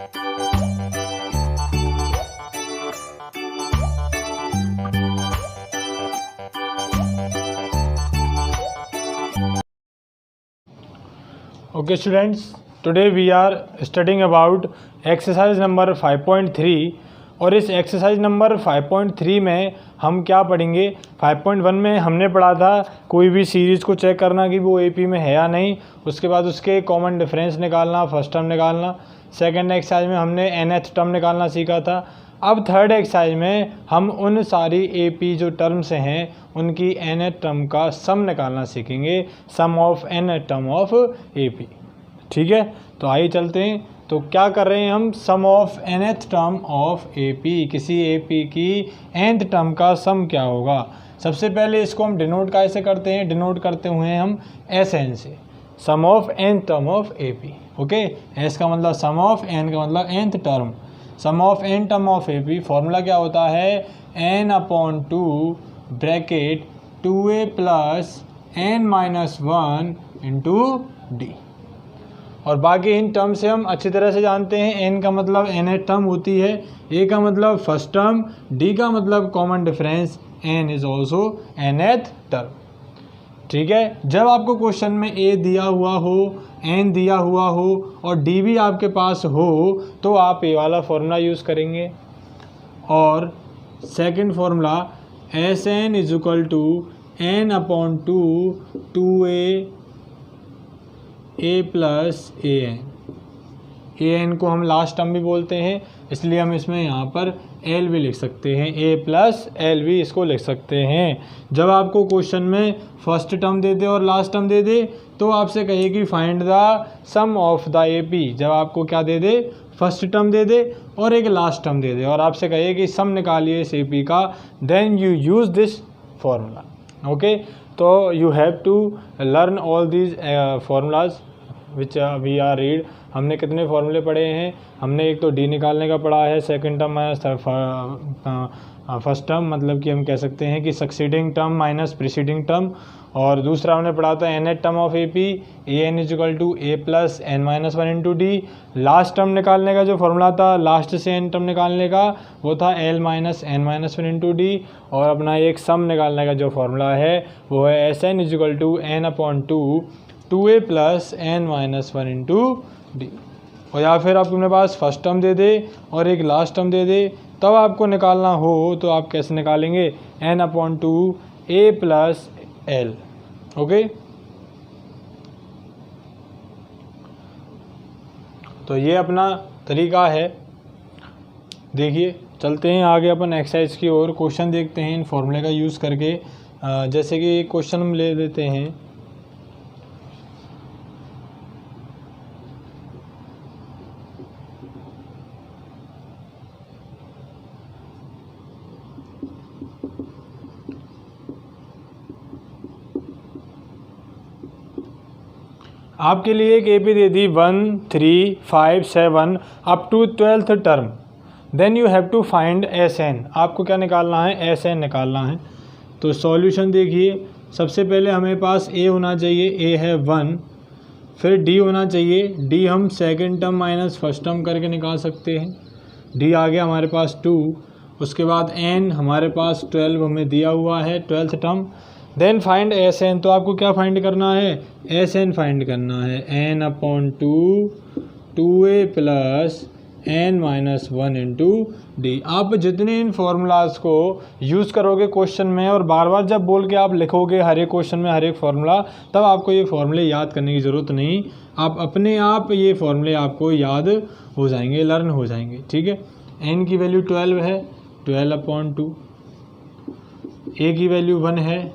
Okay students, today we are studying about exercise number 5.3 और इस exercise number 5.3 में हम क्या पढ़ेंगे। 5.1 में हमने पढ़ा था कोई भी सीरीज़ को चेक करना कि वो एपी में है या नहीं, उसके बाद उसके कॉमन डिफरेंस निकालना, फर्स्ट टर्म निकालना। सेकंड एक्सरसाइज में हमने nth टर्म निकालना सीखा था। अब थर्ड एक्सरसाइज में हम उन सारी एपी जो टर्म्स हैं उनकी nth टर्म का सम निकालना सीखेंगे, sum of nth term of AP. ठीक है, तो आइए चलते हैं। तो क्या कर रहे हैं हम, sum of nth term of AP, किसी एपी की nth टर्म का सम क्या होगा। सबसे पहले इसको हम डिनोट कैसे करते हैं, डिनोट करते हुए हम Sn से, sum of nth term of AP. Okay, S का मतलब सम ऑफ, n का मतलब nth term. Sum of n term of AP formula क्या होता है, n/2 bracket 2a plus n-1 into d. और बाकी इन टर्म से हम अच्छी तरह से जानते हैं। n का मतलब nth टर्म होती है, a का मतलब फर्स्ट टर्म, d का मतलब common difference, n is also nth term. ठीक है, जब आपको क्वेश्चन में a दिया हुआ हो, n दिया हुआ हो और d भी आपके पास हो तो आप ये वाला फॉर्मूला यूज़ करेंगे। और second formula Sn is equal to n/2 2a plus an को हम लास्ट टर्म भी बोलते हैं, इसलिए हम इसमें यहाँ पर l भी लिख सकते हैं, a प्लस l भी इसको लिख सकते हैं। जब आपको क्वेश्चन में फर्स्ट टर्म दे दे और लास्ट टर्म दे दे तो आपसे कहे कि find the sum of the AP. जब आपको क्या दे दे, फर्स्ट टर्म दे दे और एक लास्ट टर्म दे दे और आपसे कहे कि सम निकालिए इस एपी का, then you use this formula. Okay, तो you have to learn all these formulas which we are read. हमने कितने फार्मूले पढ़े हैं, हमने एक तो डी निकालने का पढ़ा है, second term minus first term, मतलब कि हम कह सकते हैं कि succeeding term minus preceding term. और दूसरा हमने पढ़ा था nth term of AP, an is equal to a plus n-1 into d. Last term निकालने का जो फॉर्मूला था, लास्ट से n टर्म निकालने का, वो था l minus n-1 into d. और अपना एक सम निकालने का जो फॉर्मूला है वो है Sn is equal to n/2 2a plus n-1 into d. और या फिर आप अपने पास फर्स्ट टर्म दे दे और एक लास्ट टर्म दे दे, तब आपको निकालना हो तो आप कैसे निकालेंगे, n/2 a plus l। Okay, तो ये अपना तरीका है। देखिए चलते हैं आगे अपन एक्सरसाइज की ओर, क्वेश्चन देखते हैं इन फॉर्मूले का यूज़ करके। जैसे कि क्वेश्चन हम ले लेते हैं, आपके लिए एक एपी दे दी 1 3 5 7 up to 12th term, then you have to find Sn। आपको क्या निकालना है, Sn निकालना है। तो सॉल्यूशन देखिए, सबसे पहले हमें पास a होना चाहिए, a है 1, फिर d होना चाहिए, d हम second term minus first term करके निकाल सकते हैं, d आ गया हमारे पास 2। उसके बाद n हमारे पास 12 हमें दिया हुआ है, 12th term. Then find Sn, तो आपको क्या फाइंड करना है, Sn फाइंड करना है, n/2 2a plus n-1 into D. आप जितने इन फार्मूलाज को यूज़ करोगे क्वेश्चन में और बार बार जब बोल के आप लिखोगे हर एक क्वेश्चन में हर एक फार्मूला, तब आपको ये फार्मूले याद करने की ज़रूरत नहीं, आप अपने आप ये फार्मूले आपको याद हो जाएंगे, लर्न हो जाएंगे। ठीक है, n की वैल्यू 12 है, 12/2, a की वैल्यू 1 है,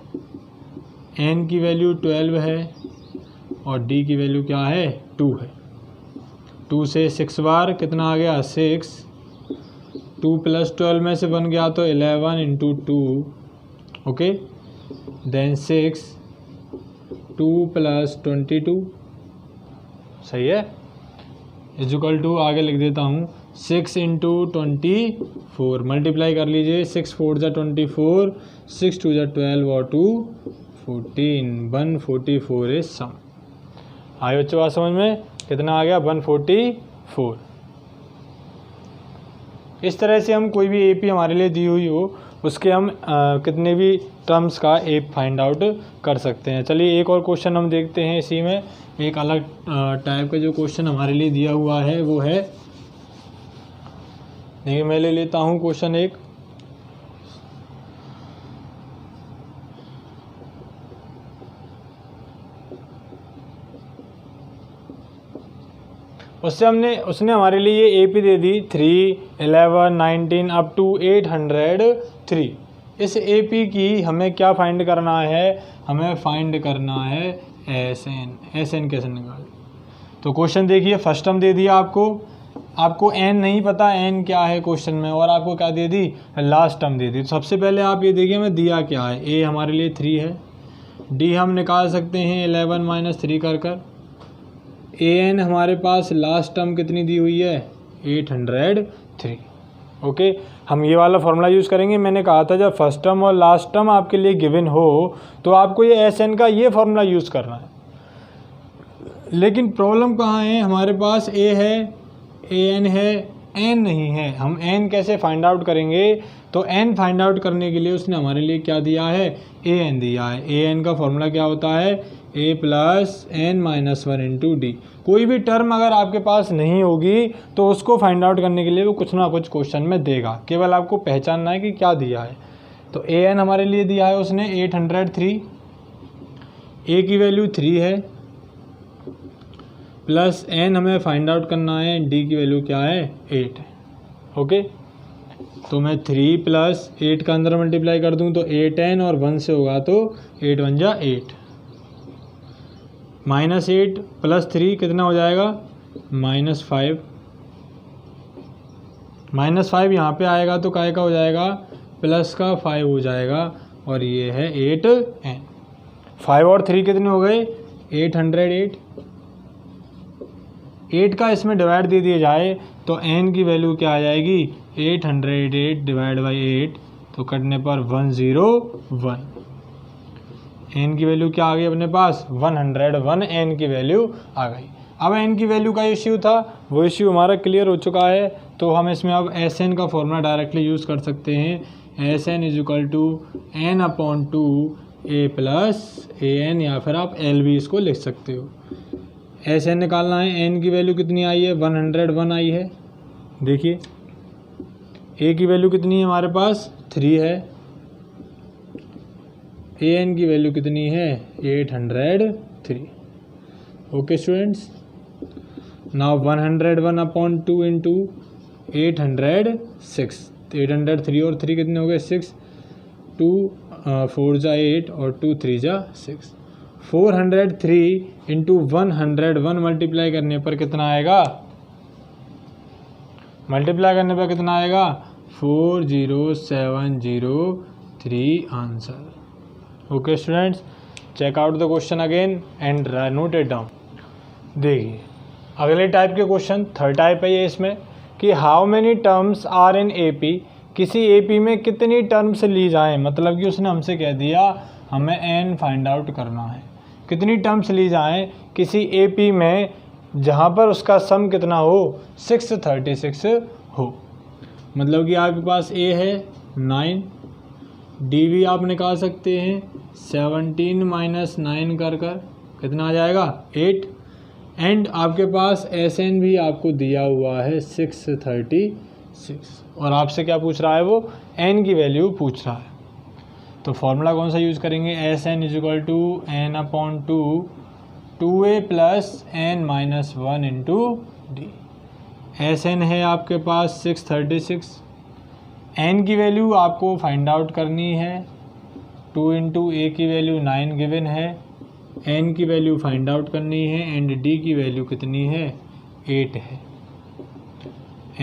n की वैल्यू 12 है और d की वैल्यू क्या है, 2 है। 2 से 6 बार कितना आ गया, 6। 2 प्लस 12 में से 1 गया तो 11 इंटू 2। ओके, देन 6 2 प्लस 22, सही है, इज इक्वल टू, आगे लिख देता हूँ 6 इंटू 24, मल्टीप्लाई कर लीजिए, 6 4 जा 24, 6 2 जा 12 और 2 14, 144 इज सम। आए बच्चों बात समझ में, कितना आ गया, 144। इस तरह से हम कोई भी ए पी हमारे लिए दी हुई हो उसके हम कितने भी टर्म्स का ए फाइंड आउट कर सकते हैं। चलिए एक और क्वेश्चन हम देखते हैं। इसी में एक अलग टाइप का जो क्वेश्चन हमारे लिए दिया हुआ है वो है, देखिए मैं ले लेता हूँ क्वेश्चन एक। उसने हमारे लिए ए पी दे दी 3, 11, 19 अप टू 803। इस ए पी की हमें क्या फाइंड करना है, हमें फाइंड करना है एस एन। एस एन कैसे निकाल, तो क्वेश्चन देखिए फर्स्ट टर्म दे दिया आपको एन नहीं पता एन क्या है क्वेश्चन में, और आपको क्या दे दी, लास्ट टर्म दे दी। तो सबसे पहले आप ये देखिए हमें दिया क्या है, ए हमारे लिए 3 है, डी हम निकाल सकते हैं 11 माइनस 3 कर ए एन हमारे पास लास्ट टर्म कितनी दी हुई है 803। ओके, हम ये वाला फॉर्मूला यूज़ करेंगे। मैंने कहा था जब फर्स्ट टर्म और लास्ट टर्म आपके लिए गिवन हो तो आपको ये एस एन का ये फॉर्मूला यूज़ करना है। लेकिन प्रॉब्लम कहाँ है, हमारे पास ए है, ए एन है, एन नहीं है। हम एन कैसे फाइंड आउट करेंगे, तो एन फाइंड आउट करने के लिए उसने हमारे लिए क्या दिया है, ए एन दिया है। ए एन का फॉर्मूला क्या होता है, a plus n minus 1 into d. कोई भी टर्म अगर आपके पास नहीं होगी तो उसको फाइंड आउट करने के लिए वो कुछ ना कुछ क्वेश्चन में देगा, केवल आपको पहचानना है कि क्या दिया है। तो ए एन हमारे लिए दिया है उसने 803, ए की वैल्यू 3 है, प्लस एन हमें फाइंड आउट करना है, डी की वैल्यू क्या है 8 है। ओके, तो मैं 3 प्लस 8 का अंदर मल्टीप्लाई कर दूं तो 8n और 1 से होगा तो 8 1 जा 8, माइनस 8 प्लस 3 कितना हो जाएगा -5, -5 यहाँ पे आएगा तो काय का हो जाएगा प्लस का 5 हो जाएगा, और ये है 8n। 5 और 3 कितने हो गए 808। 8 का इसमें डिवाइड दे दिया जाए तो n की वैल्यू क्या आ जाएगी 808 डिवाइड बाई 8, तो कटने पर 101। n की वैल्यू क्या आ गई अपने पास 101, n की वैल्यू आ गई। अब n की वैल्यू का इश्यू था, वो इश्यू हमारा क्लियर हो चुका है। तो हम इसमें अब एस एन का फॉर्मूला डायरेक्टली यूज़ कर सकते हैं। S n is equal to n upon 2 a plus a n, या फिर आप एल भी इसको लिख सकते हो। एस एन निकालना है, एन की वैल्यू कितनी आई है 101 आई है। देखिए ए की वैल्यू कितनी है हमारे पास 3 है, ए एन की वैल्यू कितनी है 803। Okay students, now 101 upon 2 into 806, 803 और 3 कितने हो गए 6, 2 4 जा 8 और 2 3 जा 6। 403 इंटू 101 मल्टीप्लाई करने पर कितना आएगा, मल्टीप्लाई करने पर कितना आएगा 40703 answer. Okay students, check out the question again and note it down. देखिए अगले टाइप के क्वेश्चन, थर्ड टाइप है ये, इसमें कि how many terms are in A P, किसी ए पी में कितनी टर्म्स ली जाएं। मतलब कि उसने हमसे कह दिया हमें एन फाइंड आउट करना है, कितनी टर्म्स ली जाएं किसी ए पी में जहाँ पर उसका सम कितना हो 636 हो। मतलब कि आपके पास ए है 9, डी भी आप निकाल सकते हैं 17 माइनस 9 कर कितना आ जाएगा 8, एंड आपके पास एस एन भी आपको दिया हुआ है 636, और आपसे क्या पूछ रहा है वो एन की वैल्यू पूछ रहा है। तो फॉर्मूला कौन सा यूज़ करेंगे, S n is equal to n upon 2 a plus n minus 1 into d. S n है आपके पास 636, एन की वैल्यू आपको फाइंड आउट करनी है, 2 इंटू ए की वैल्यू 9 गिवन है, एन की वैल्यू फाइंड आउट करनी है, एंड डी की वैल्यू कितनी है 8 है।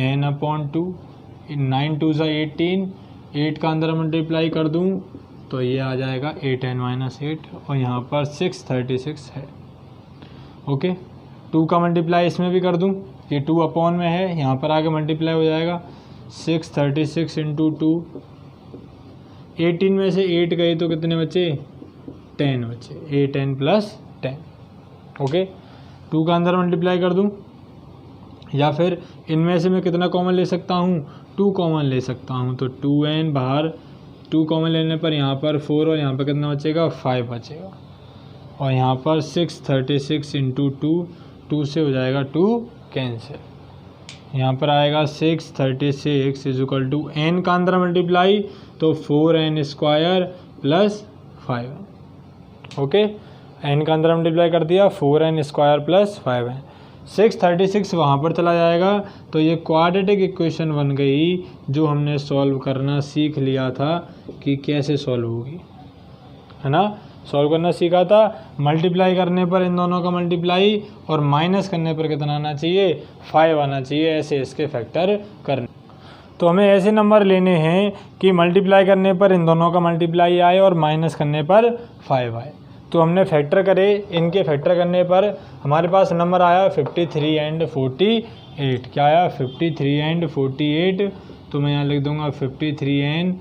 एन अपॉन 2, 9 2 ज़ा 18, 8 का अंदर मल्टीप्लाई कर दूं तो ये आ जाएगा 8n माइनस 8, और यहाँ पर 636 है। ओके, 2 का मल्टीप्लाई इसमें भी कर दूं, ये 2 अपॉन में है, यहाँ पर आके मल्टीप्लाई हो जाएगा 636 इंटू 2, 18 में से 8 गए तो कितने बचे 10 बचे, 8n प्लस 10। ओके, 2 का अंदर मल्टीप्लाई कर दूं या फिर इनमें से मैं कितना कॉमन ले सकता हूँ, 2 कॉमन ले सकता हूँ। तो 2n बाहर 2 कॉमन लेने पर यहाँ पर 4 और यहाँ पर कितना बचेगा, 5 बचेगा। और यहाँ पर 636 इंटू 2 से हो जाएगा 2 कैंसिल। यहाँ पर आएगा 636 इज इक्वल टू n का अंदर मल्टीप्लाई तो 4n square plus 5n। Okay, n का अंदर मल्टीप्लाई कर दिया, 4n स्क्वायर प्लस 5n। 636 वहाँ पर चला जाएगा तो ये क्वाड्रेटिक इक्वेशन बन गई जो हमने सॉल्व करना सीख लिया था कि कैसे सॉल्व होगी, है ना। सॉल्व करना सीखा था, मल्टीप्लाई करने पर इन दोनों का मल्टीप्लाई और माइनस करने पर कितना आना चाहिए, 5 आना चाहिए, ऐसे इसके फैक्टर करने। तो हमें ऐसे नंबर लेने हैं कि मल्टीप्लाई करने पर इन दोनों का मल्टीप्लाई आए और माइनस करने पर 5 आए। तो हमने फैक्टर करे, इनके फैक्टर करने पर हमारे पास नंबर आया 53 एंड 48। क्या आया, 53 एंड 48। तो मैं यहाँ लिख दूंगा 53n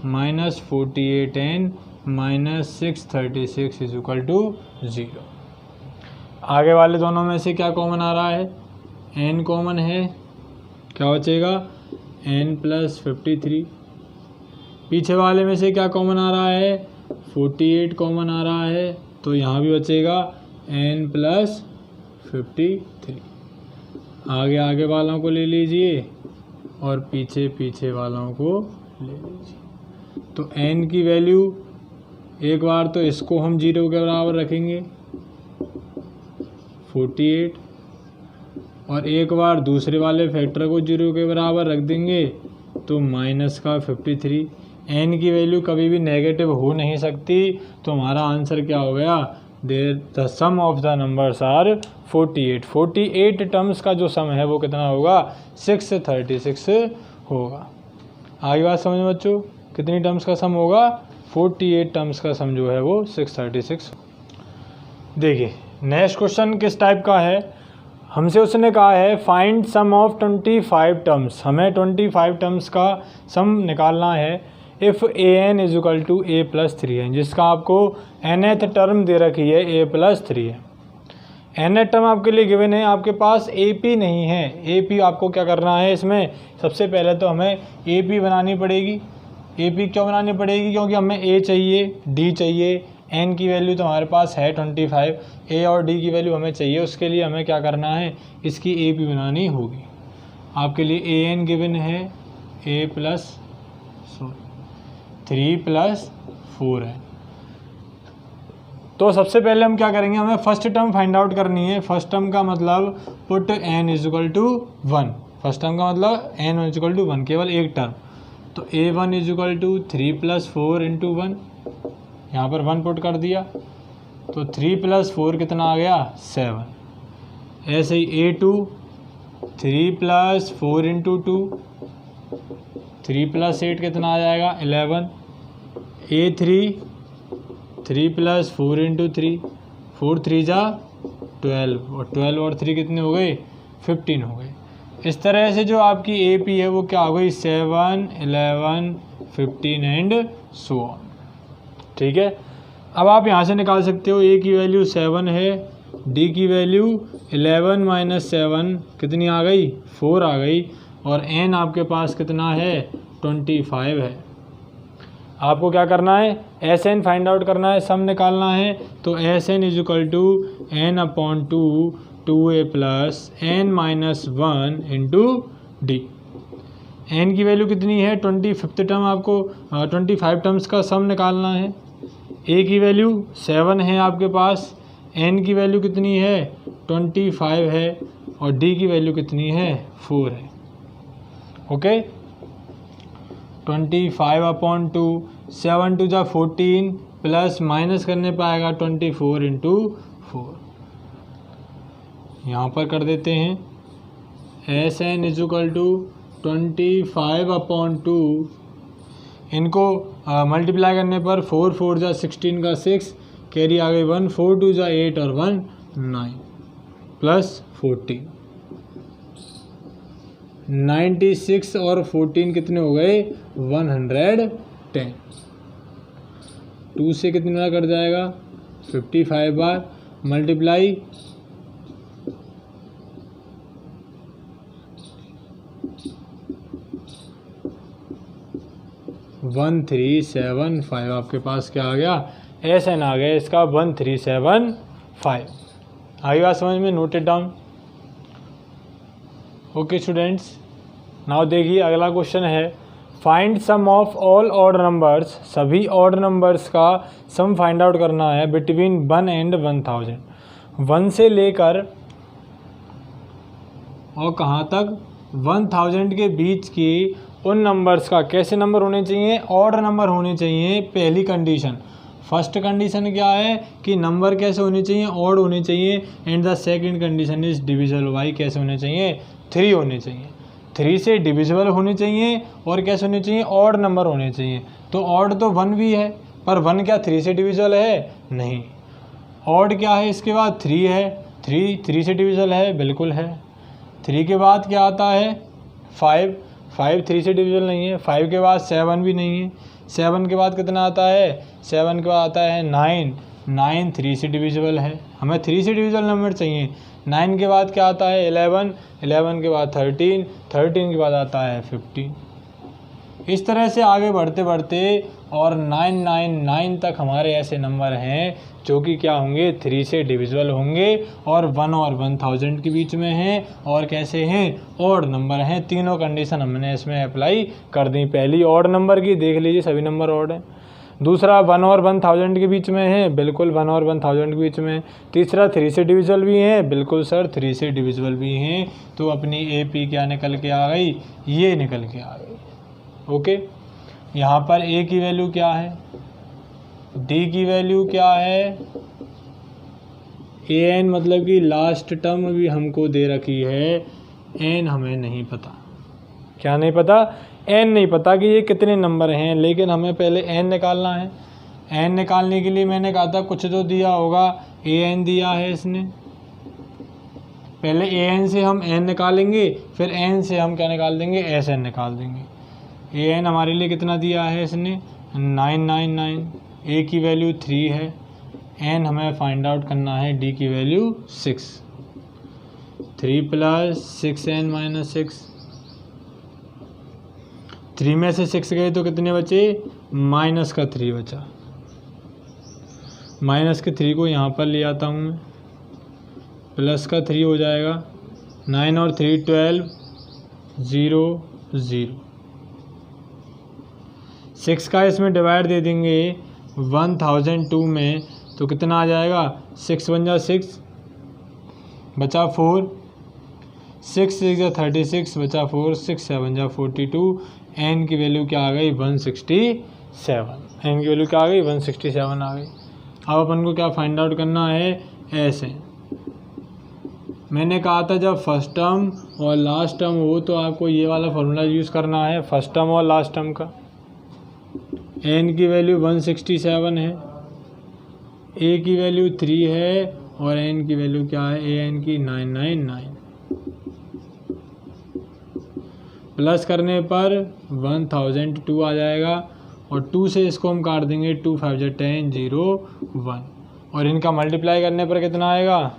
minus 48n minus 636 is equal to 0। आगे वाले दोनों में से क्या कॉमन आ रहा है, n कॉमन है, क्या बचेगा n प्लस 53। पीछे वाले में से क्या कॉमन आ रहा है, 48 कॉमन आ रहा है, तो यहाँ भी बचेगा n प्लस 53। आगे वालों को ले लीजिए और पीछे वालों को ले लीजिए। तो n की वैल्यू एक बार तो इसको हम 0 के बराबर रखेंगे 48, और एक बार दूसरे वाले फैक्टर को 0 के बराबर रख देंगे तो माइनस का 53। n की वैल्यू कभी भी नेगेटिव हो नहीं सकती, तो हमारा आंसर क्या हो गया, the sum of the numbers are 48। 48 terms का जो सम है वो कितना होगा, 636 होगा। आगे बात समझ में बच्चों, कितनी टर्म्स का सम होगा, 48 टर्म्स का सम जो है वो 636। देखिए नेक्स्ट क्वेश्चन किस टाइप का है, हमसे उसने कहा है फाइंड सम ऑफ 25 टर्म्स। हमें 25 टर्म्स का सम निकालना है if an is equal to a plus 3 है, जिसका आपको nth टर्म दे रखी है a प्लस 3 है। nth टर्म आपके लिए गिवन है, आपके पास ap नहीं है। ap आपको क्या करना है, इसमें सबसे पहले तो हमें ap बनानी पड़ेगी। ap क्यों बनानी पड़ेगी, क्योंकि हमें a चाहिए, d चाहिए, n की वैल्यू तो हमारे पास है 25, a और d की वैल्यू हमें चाहिए। उसके लिए हमें क्या करना है, इसकी ap बनानी होगी। आपके लिए an गिवन है a प्लस 3 प्लस 4 है। तो सबसे पहले हम क्या करेंगे, हमें फर्स्ट टर्म फाइंड आउट करनी है। फर्स्ट टर्म का मतलब put n is equal to 1। First term का मतलब n इज इक्वल टू 1, केवल एक टर्म। तो a1 is equal to 3 plus 4 into 1, यहाँ पर 1 पुट कर दिया तो 3 प्लस 4 कितना आ गया, 7। ऐसे ही a2 3 प्लस 4 इंटू 2, 3 प्लस 8 कितना आ जाएगा, 11। a3 3 प्लस 4 इंटू 3, 4 3 जा 12, और 12 और 3 कितने हो गए, 15 हो गए। इस तरह से जो आपकी AP है वो क्या हो गई, 7 11 15 एंड सो ऑन। ठीक है, अब आप यहाँ से निकाल सकते हो, A की वैल्यू 7 है, D की वैल्यू 11 माइनस 7 कितनी आ गई, 4 आ गई, और N आपके पास कितना है, 25 है। आपको क्या करना है, SN फाइंड आउट करना है, सम निकालना है। तो SN is equal to n/2 2a plus n minus 1 into d. n की वैल्यू कितनी है, 25 टर्म, आपको 25 टर्म्स का सम निकालना है। a की वैल्यू 7 है आपके पास, n की वैल्यू कितनी है, 25 है, और d की वैल्यू कितनी है, 4 है। ओके, 25/2, 7 2 जा 14, प्लस माइनस करने पर आएगा 24 इंटू 4। यहाँ पर कर देते हैं, SN इज इक्वल टू 25/2, इनको मल्टीप्लाई करने पर 4 4 जा 16 का 6, कैरी आ गई 1, 4 2 जा 8 और 1 9, प्लस 14, 96 और 14 कितने हो गए, 110। 2 से कितना कट जाएगा, 55 बार, मल्टीप्लाई 1375 आपके पास क्या आ गया, SN आ गया इसका 1375। आगे बात समझ में, note it down. Okay students, now देखिए अगला क्वेश्चन है, find sum of all odd numbers, सभी ऑड नंबर्स का सम फाइंड आउट करना है बिटवीन 1 एंड 1000, 1 से लेकर और कहाँ तक 1000 के बीच की उन नंबर्स का, कैसे नंबर होने चाहिए, ऑड नंबर होने चाहिए। पहली कंडीशन, फर्स्ट कंडीशन क्या है कि नंबर कैसे होने चाहिए, ऑड होने चाहिए। And the second condition is divisible by, कैसे होने चाहिए, 3 होने चाहिए, 3 से डिविजिबल होने चाहिए और कैसे होने चाहिए, ऑड नंबर होने चाहिए। तो ऑड तो 1 भी है, पर 1 क्या 3 से डिविजिबल है, नहीं। ऑड क्या है, इसके बाद 3 है, 3 से डिविजिबल है, बिल्कुल है। 3 के बाद क्या आता है, 5 3 से डिविजिबल नहीं है। 5 के बाद 7 भी नहीं है। 7 के बाद कितना आता है, 7 के बाद आता है 9 3 से डिविजिबल है, हमें 3 से डिविजिबल नंबर चाहिए। 9 के बाद क्या आता है, 11 के बाद 13 के बाद आता है 15। इस तरह से आगे बढ़ते बढ़ते और 999 तक हमारे ऐसे नंबर हैं जो कि क्या होंगे, 3 से डिविजिबल होंगे और 1 और 1000 के बीच में हैं और कैसे हैं, ऑड नंबर हैं। तीनों कंडीशन हमने इसमें अप्लाई कर दी। पहली ऑड नंबर की, देख लीजिए सभी नंबर ऑड हैं। दूसरा 1 और 1000 के बीच में है, बिल्कुल 1 और 1000 के बीच में। तीसरा 3 से डिविजिबल भी हैं, बिल्कुल सर 3 से डिविजिबल भी हैं। तो अपनी AP क्या निकल के आ गई, ये निकल के आ गई। ओके, यहाँ पर A की वैल्यू क्या है, D की वैल्यू क्या है, AN मतलब कि लास्ट टर्म भी हमको दे रखी है, N हमें नहीं पता। क्या नहीं पता, N नहीं पता कि ये कितने नंबर हैं, लेकिन हमें पहले N निकालना है। N निकालने के लिए मैंने कहा था कुछ तो दिया होगा, AN दिया है इसने। पहले AN से हम N निकालेंगे, फिर N से हम क्या निकाल देंगे, SN निकाल देंगे। AN हमारे लिए कितना दिया है इसने, 999। A की वैल्यू 3 है, N हमें फाइंड आउट करना है, D की वैल्यू 6। 3 + 6N - 6, 3 में से 6 गए तो कितने बचे, -3 बचा। -3 को यहाँ पर ले आता हूँ मैं, +3 हो जाएगा। 9 और 3 12, 0 0। 6 का इसमें डिवाइड दे देंगे 1002 में, तो कितना आ जाएगा, 6 × 1 = 6, बचा 4, 6 × 6 = 36, बचा 4, 6 × 7 = 42। N की वैल्यू क्या आ गई, 167। N की वैल्यू क्या आ गई, 167 आ गई। अब अपन को क्या फाइंड आउट करना है, SN। मैंने कहा था जब फर्स्ट टर्म और लास्ट टर्म हो तो आपको ये वाला फॉर्मूला यूज़ करना है, फर्स्ट टर्म और लास्ट टर्म का। N की वैल्यू 167 है, A की वैल्यू 3 है और N की वैल्यू क्या है, AN की 999। प्लस करने पर 1002 आ जाएगा और 2 से इसको हम काट देंगे, 2 × 5 = 10, 0 1। और इनका मल्टीप्लाई करने पर कितना आएगा,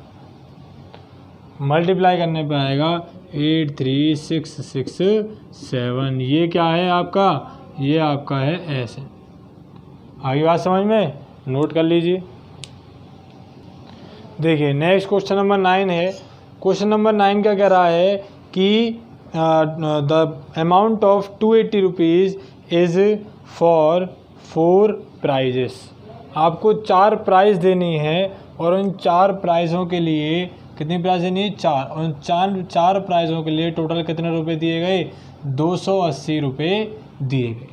मल्टीप्लाई करने पर आएगा 83667। ये क्या है आपका, ये आपका है SN। आगे बात समझ में, नोट कर लीजिए। देखिए नेक्स्ट क्वेश्चन नंबर 9 है। क्वेश्चन नंबर 9 क्या कह रहा है कि the amount of 280 rupees is for 4 prizes. आपको 4 प्राइज़ देनी है और उन 4 प्राइज़ों के लिए कितनी प्राइज़ देनी है, 4। और 4 प्राइज़ों के लिए टोटल कितने रुपए दिए गए, 280 रुपये दिए गए।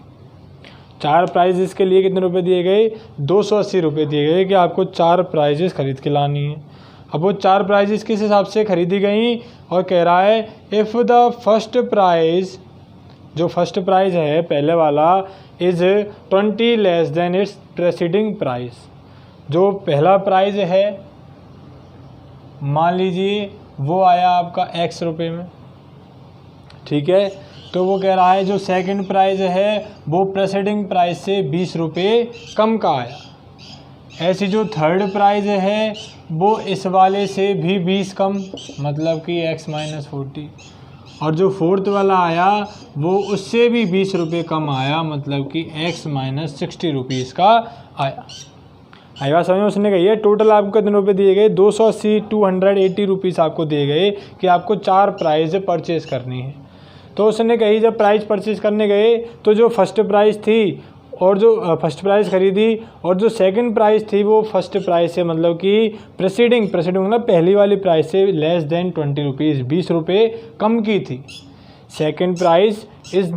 4 प्राइजेस के लिए कितने रुपए दिए गए, 280 रुपये दिए गए कि आपको 4 प्राइजेस खरीद के लानी है। अब वो 4 प्राइजेस किस हिसाब से खरीदी गई, और कह रहा है इफ़ द फर्स्ट प्राइज़, जो फर्स्ट प्राइज़ है पहले वाला, is 20 less than it's presiding price. जो पहला प्राइज़ है मान लीजिए वो आया आपका X रुपये में, ठीक है। तो वो कह रहा है जो सेकंड प्राइज़ है वो प्रेसिडिंग प्राइस से 20 रुपये कम का आया। ऐसी जो थर्ड प्राइज़ है वो इस वाले से भी 20 कम, मतलब कि X - 40। और जो फोर्थ वाला आया वो उससे भी 20 रुपये कम आया, मतलब कि x माइनस 60 रुपीज़ का आया। आई बात समझ में? उसने कही है टोटल आपको कितने रुपये दिए गए, 280 280 रुपीज़ आपको दिए गए कि आपको 4 प्राइज़ परचेज़ करनी है। तो उसने कही जब प्राइस परचेज़ करने गए तो जो फर्स्ट प्राइस थी और जो फर्स्ट प्राइस खरीदी और जो सेकंड प्राइस थी वो फर्स्ट प्राइस से मतलब कि प्रेसिडिंग मतलब पहली वाली प्राइस से लेस देन 20 रुपीज़ 20 रुपये कम की थी। Second price is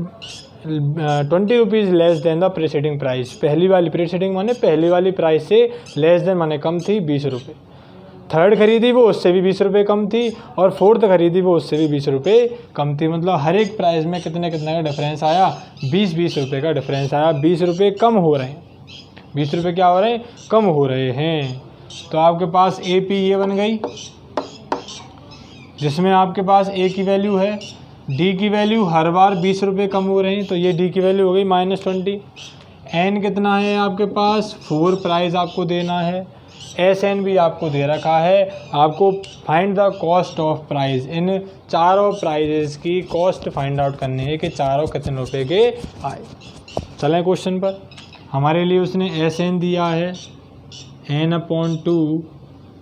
20 rupees less than the presiding price. पहली वाली प्रेसिडिंग माने पहली वाली प्राइस से लेस देन माने कम थी 20 रुपये। थर्ड खरीदी वो उससे भी 20 रुपये कम थी और फोर्थ खरीदी वो उससे भी 20 रुपये कम थी। मतलब हर एक प्राइस में कितने का डिफरेंस आया, 20 रुपये का डिफरेंस आया। 20 रुपये कम हो रहे हैं, 20 रुपये क्या हो रहे हैं, कम हो रहे हैं। तो आपके पास ए पी ये बन गई, जिसमें आपके पास ए की वैल्यू है, डी की वैल्यू हर बार 20 रुपये कम हो रहे हैं तो ये डी की वैल्यू हो गई -20। एन कितना है आपके पास, 4 प्राइस आपको देना है। एस एन भी आपको दे रखा है। आपको find the cost of price, इन चारों प्राइजेस की कॉस्ट फाइंड आउट करनी है कि चारों कितने रुपए के आए। चलें क्वेश्चन पर। हमारे लिए उसने एस एन दिया है n/2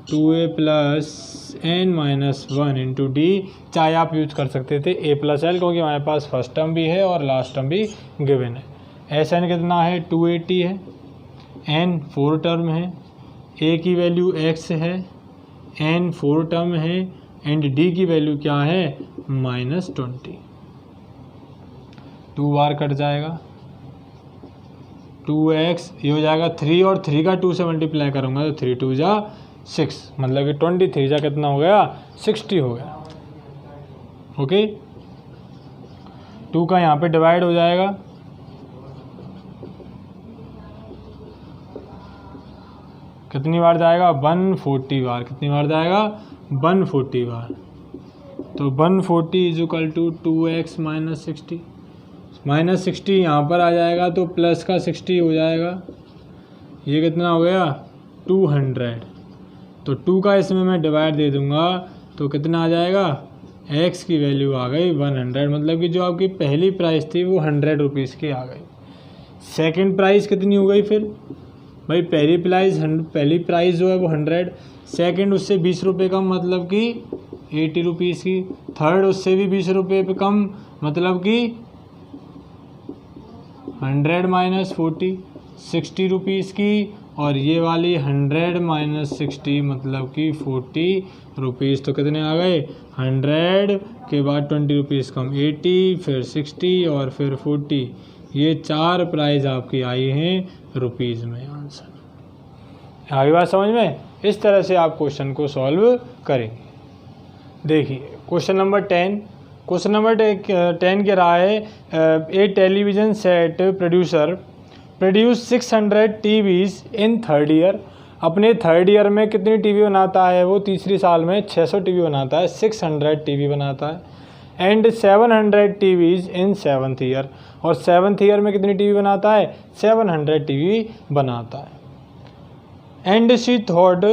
2a + n-1 into D. चाहे आप यूज कर सकते थे a + l, क्योंकि हमारे पास फर्स्ट टर्म भी है और लास्ट टर्म भी गिवन है। एस एन कितना है, 280 है। n 4 टर्म है, a की वैल्यू x है, n 4 टर्म है एंड d की वैल्यू क्या है, -20। 2 बार कट जाएगा, 2x ये हो जाएगा 3 और 3 का 2 से मल्टीप्लाई करूँगा तो 3 2 जा 6, मतलब कि 23 जा कितना हो गया, 60 हो गया। ओके, 2 का यहाँ पे डिवाइड हो जाएगा, कितनी बार जाएगा, 140 बार। कितनी बार जाएगा, 140 बार। तो 140 = 2x - 60, -60 यहाँ पर आ जाएगा तो प्लस का 60 हो जाएगा। ये कितना हो गया, 200। तो 2 का इसमें मैं डिवाइड दे दूंगा तो कितना आ जाएगा, x की वैल्यू आ गई 100। मतलब कि जो आपकी पहली प्राइस थी वो 100 रुपीज़ की आ गई। सेकंड प्राइस कितनी हो गई फिर भाई, पहली प्राइस जो है वो 100, सेकंड उससे 20 रुपये कम मतलब कि 80 रुपीज़ की, थर्ड उससे भी 20 रुपये पे कम मतलब कि 100 - 40 60 रुपीज़ की, और ये वाली 100 - 60 मतलब कि 40 रुपीज़। तो कितने आ गए, 100 के बाद 20 रुपीज़ कम 80, फिर 60 और फिर 40। ये 4 प्राइस आपकी आई हैं रुपीज़ में। आंसर आगे बात समझ में। इस तरह से आप क्वेश्चन को सॉल्व करेंगे। देखिए क्वेश्चन नंबर 10। क्वेश्चन नंबर 10 कह रहा है a television set producer produce 600 TVs in third year. अपने थर्ड ईयर में कितनी टीवी बनाता है वो, तीसरी साल में 600 टीवी बनाता है, 600 टीवी बनाता है। And 700 TVs in seventh year, और सेवन्थ ईयर में कितनी टीवी बनाता है, 700 टीवी बनाता है। And she thought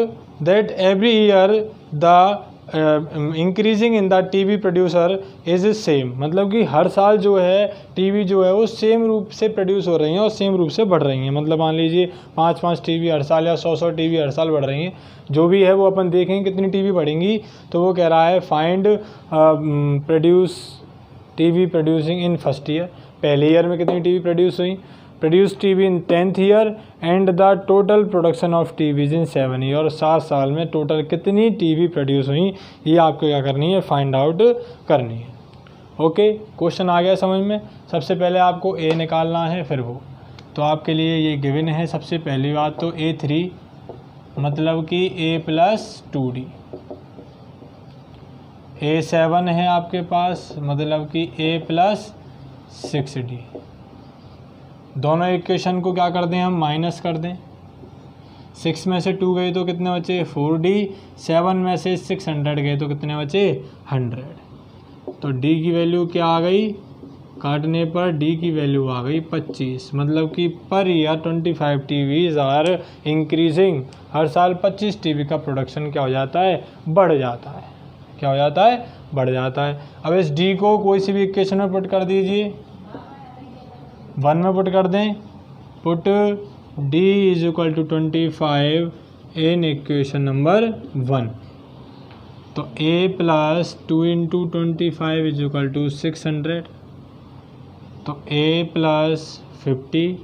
that every year the increasing in the TV producer is same. मतलब कि हर साल जो है टीवी जो है वो सेम रूप से प्रोड्यूस हो रही हैं और सेम रूप से बढ़ रही हैं। मतलब मान लीजिए 5-5 टीवी हर साल या 100 टीवी हर साल बढ़ रही हैं। जो भी है वो अपन देखेंगे कितनी टीवी बढ़ेंगी। तो वो कह रहा है find produce TV producing in first year. पहले ईयर में कितनी टीवी प्रोड्यूस हुई, produce TV in 10th year and the total production of TVs in 7 year. और 7 साल में टोटल कितनी टीवी प्रोड्यूस हुई, ये आपको क्या करनी है, फाइंड आउट करनी है। ओके, क्वेश्चन आ गया समझ में। सबसे पहले आपको ए निकालना है, फिर वो तो आपके लिए ये गिवन है। सबसे पहली बात तो A3 मतलब कि A + 2D। A7 है आपके पास मतलब कि A + 6D। दोनों इक्वेशन को क्या कर दें, हम माइनस कर दें। 6 में से 2 गए तो कितने बचे, 4D। 7 में से 600 गए तो कितने बचे, 100। तो D की वैल्यू क्या आ गई, काटने पर D की वैल्यू आ गई 25। मतलब कि पर ईयर 25 टीवीज़ आर इंक्रीजिंग। हर साल 25 टीवी का प्रोडक्शन क्या हो जाता है, बढ़ जाता है। क्या हो जाता है, बढ़ जाता है। अब इस डी को कोई सी भी इक्वेशन में पुट कर दीजिए, 1 में पुट कर दें, put d is equal to 25 in equation number 1। तो a plus 2 into 25 is equal to 600। तो a प्लस 50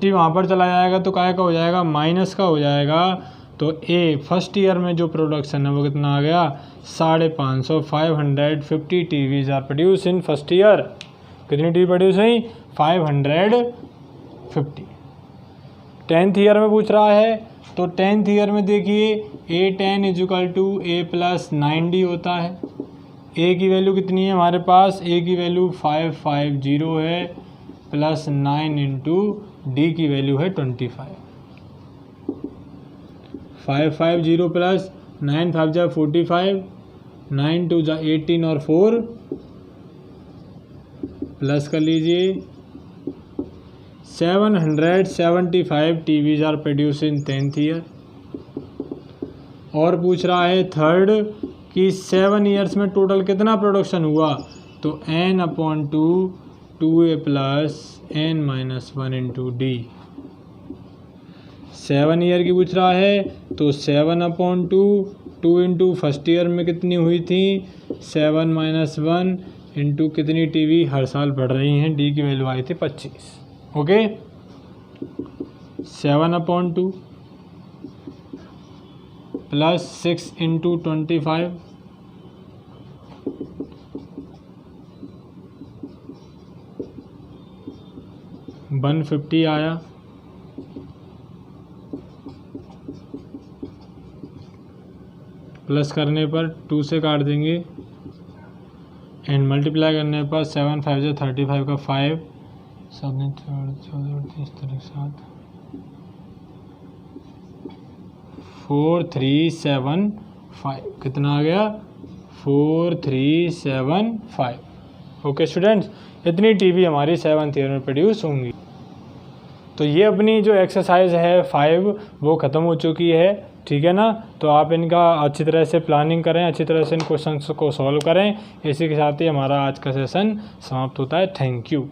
वहाँ पर चला जाएगा तो काय का हो जाएगा, माइनस का हो जाएगा। तो a फर्स्ट ईयर में जो प्रोडक्शन है वो कितना आ गया, 550, 550 TVs are produce in first year. कितनी टीवी प्रोड्यूस हुई, 550। 10th ईयर में पूछ रहा है, तो 10th ईयर में देखिए A10 is equal to A plus 9D होता है। A की वैल्यू कितनी है हमारे पास, A की वैल्यू 550 है, प्लस 9 इंटू D की वैल्यू है 25। 550 प्लस 9 5 जा 45, 9 2 जा 18 और 4 प्लस कर लीजिए 775 TVs are produce in 10th year. और पूछ रहा है थर्ड कि 7 ईयर्स में टोटल कितना प्रोडक्शन हुआ, तो n/2 2a plus n-1 into D. 7 year की पूछ रहा है तो 7/2 2 इंटू फर्स्ट ईयर में कितनी हुई थी, 7-1 इंटू कितनी टीवी हर साल बढ़ रही हैं, डी की वैल्यू आई थी 25। ओके, 7/2 प्लस 6 इंटू 25 150 आया, प्लस करने पर 2 से काट देंगे एंड मल्टीप्लाई करने पर 7 5 से 35 का 5 4375 कितना आ गया, 4375। ओके स्टूडेंट्स, इतनी टीवी हमारी 7th ईयर में प्रोड्यूस होंगी। तो ये अपनी जो एक्सरसाइज है 5 वो ख़त्म हो चुकी है, ठीक है ना। तो आप इनका अच्छी तरह से प्लानिंग करें, अच्छी तरह से इन क्वेश्चंस को सॉल्व करें। इसी के साथ ही हमारा आज का सेशन समाप्त होता है। Thank you.